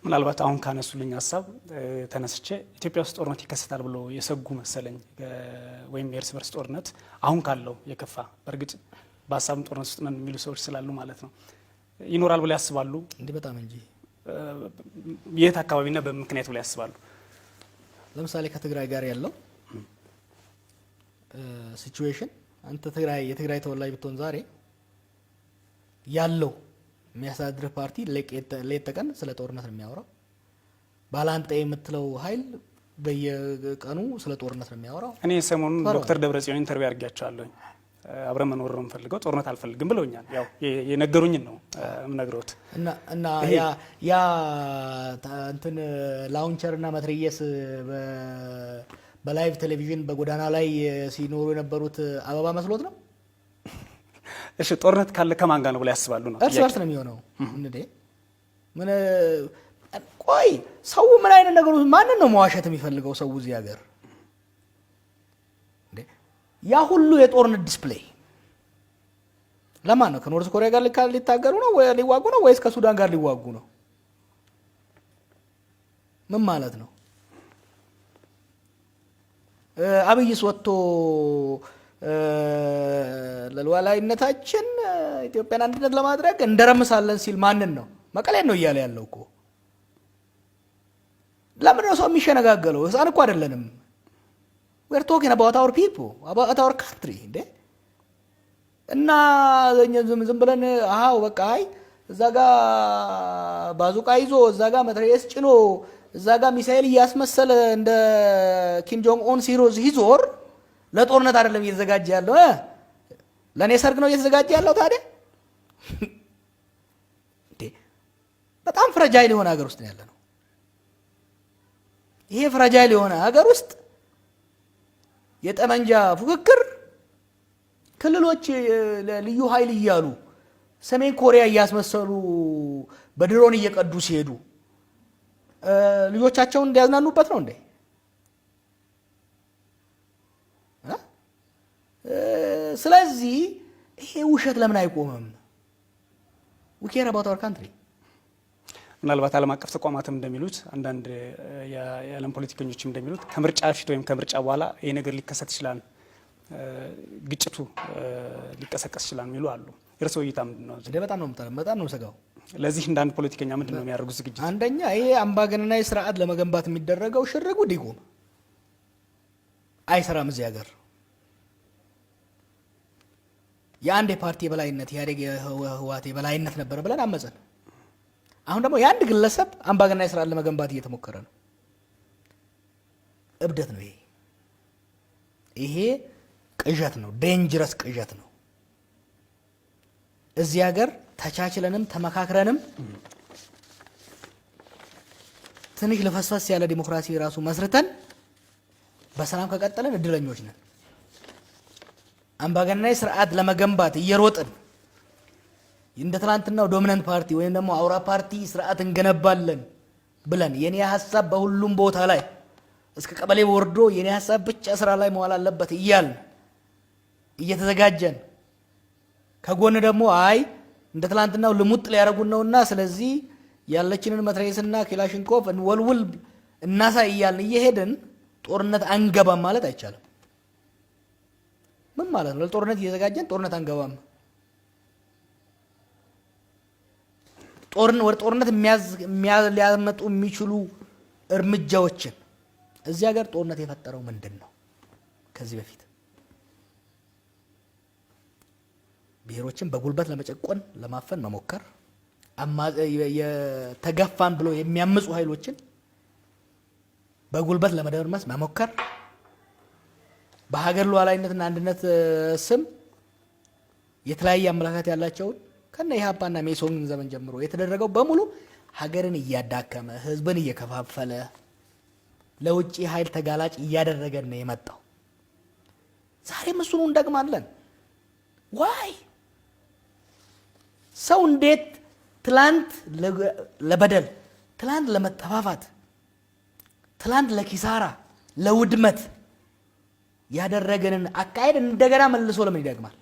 ምናልባት አሁን ካነሱልኝ ሐሳብ ተነስቼ ኢትዮጵያ ውስጥ ጦርነት ይከሰታል ብሎ የሰጉ መሰለኝ ወይም የእርስ በርስ ጦርነት አሁን ካለው የከፋ በርግጥ በሐሳብም ጦርነት ውስጥ ነን የሚሉ ሰዎች ስላሉ ማለት ነው ይኖራል ብለው ያስባሉ እንዴ በጣም እንጂ የት አካባቢና በምክንያት ብለው ያስባሉ ለምሳሌ ከትግራይ ጋር ያለው ሲቹዌሽን አንተ የትግራይ ተወላጅ ብትሆን ዛሬ ያለው የሚያስተዳድር ፓርቲ ሌት ተቀን ስለ ጦርነት ነው የሚያወራው ባላንጣ የምትለው ኃይል በየቀኑ ስለ ጦርነት ነው የሚያወራው እኔ ሰሞኑን ዶክተር ደብረጽዮን ኢንተርቪው አድርጋቸዋለሁ አብረን መኖር ነው የምፈልገው ጦርነት አልፈልግም ብለውኛል ያው የነገሩኝ ነው ምነግሮት እና ያ እንትን ላውንቸር እና መትረየስ በላይቭ ቴሌቪዥን በጎዳና ላይ ሲኖሩ የነበሩት አበባ መስሎት ነው እሺ ጦርነት ካለ ከማን ጋር ነው ብለው ያስባሉ ነው እርስ በርስ ነው የሚሆነው እንዴ ምን ቆይ ሰው ምን አይነት ነገሩ ማንን ነው መዋሸት የሚፈልገው ሰው እዚህ ሀገር እንዴ ያ ሁሉ የጦርነት ዲስፕሌይ ለማን ነው ከኖርዝ ኮሪያ ጋር ሊታገሩ ነው ወይ ሊዋጉ ነው ወይስ ከሱዳን ጋር ሊዋጉ ነው ምን ማለት ነው አብይስ ወጥቶ ለሉዓላዊነታችን ኢትዮጵያን አንድነት ለማድረግ እንደረምሳለን ሲል ማንን ነው መቀሌን ነው እያለ ያለው እኮ ለምን ነው ሰው የሚሸነጋገለው ህፃን እኮ አይደለንም we are talking about our people about our country እንዴ እና ዝም ብለን አሃው በቃ አይ እዛ ጋር ባዙቃ ይዞ እዛ ጋር መትረየስ ጭኖ እዛ ጋር ሚሳኤል ያስመሰለ እንደ ኪም ጆንግ ኦን ሲሮዝ ሂዞር ለጦርነት አይደለም እየተዘጋጀ ያለው ለኔ ሰርግ ነው እየተዘጋጀ ያለው ታዲያ እንዴ በጣም ፍራጃይል የሆነ ሀገር ውስጥ ነው ያለነው ይሄ ፍራጃይል የሆነ ሀገር ውስጥ የጠመንጃ ፉክክር ክልሎች ልዩ ኃይል እያሉ ሰሜን ኮሪያ እያስመሰሉ በድሮን እየቀዱ ሲሄዱ ልጆቻቸውን እንዲያዝናኑበት ነው እንዴ ስለዚህ ይሄ ውሸት ለምን አይቆምም we care about our country ምናልባት ዓለም አቀፍ ተቋማትም እንደሚሉት አንዳንድ የዓለም ፖለቲከኞችም እንደሚሉት ከምርጫ ፊት ወይም ከምርጫ በኋላ ይሄ ነገር ሊከሰት ይችላል ግጭቱ ሊቀሰቀስ ይችላል የሚሉ አሉ እርሶ እይታ ምንድነው እንዴ በጣም ነው ሰጋው ለዚህ እንደ አንድ ፖለቲከኛ ምንድነው የሚያደርጉት ዝግጅት አንደኛ ይሄ አምባገነናዊ ስርዓት ለመገንባት የሚደረገው ሽርጉ ዲጎም አይሰራም እዚህ ሀገር የአንድ ፓርቲ በላይነት ያደግ ህዋት በላይነት ነበር ብለን አመፀን አሁን ደግሞ የአንድ ግለሰብ አምባገነናዊ ስርዓት ለመገንባት እየተሞከረ ነው እብደት ነው ይሄ ቅዠት ነው ዴንጀረስ ቅዠት ነው እዚህ ሀገር ተቻችለንም ተመካክረንም ትንሽ ለፈስፈስ ያለ ዲሞክራሲ ራሱ መስርተን በሰላም ከቀጠለን እድለኞች ነን አምባገነናዊ ስርዓት ለመገንባት እየሮጥን እንደ ትላንትናው ዶሚናንት ፓርቲ ወይም ደግሞ አውራ ፓርቲ ስርዓት እንገነባለን ብለን የኔ ሐሳብ በሁሉም ቦታ ላይ እስከ ቀበሌ ወርዶ የኔ ሐሳብ ብቻ ስራ ላይ መዋል አለበት እያል እየተዘጋጀን ከጎን ደግሞ አይ እንደ ትላንትናው ልሙጥ ሊያረጉን ነውና ስለዚህ ያለችንን መትረየስና ክላሽንኮቭ እንወልውል እናሳይ እያልን እየሄድን ጦርነት አንገባም ማለት አይቻልም ምን ማለት ነው ለጦርነት እየተዘጋጀን ጦርነት አንገባም ጦርነት ሊያመጡ የሚችሉ እርምጃዎችን እዚህ ሀገር ጦርነት የፈጠረው ምንድነው ከዚህ በፊት ብሔሮችን በጉልበት ለመጨቆን ለማፈን መሞከር የተገፋን ብሎ የሚያምፁ ኃይሎችን በጉልበት ለመደርመስ መሞከር በሀገር ሉዓላዊነትና አንድነት ስም የተለያየ አመለካከት ያላቸውን ከነ ኢህአፓና ሜሶን ዘመን ጀምሮ የተደረገው በሙሉ ሀገርን እያዳከመ ህዝብን እየከፋፈለ ለውጪ ኃይል ተጋላጭ እያደረገን ነው የመጣው ዛሬም እሱን እንደግማለን ዋይ ሰው እንዴት ትላንት ለበደል ትላንት ለመተፋፋት ትላንት ለኪሳራ ለውድመት ያደረገንን አካሄድ እንደገና መልሶ ለምን ይደግማል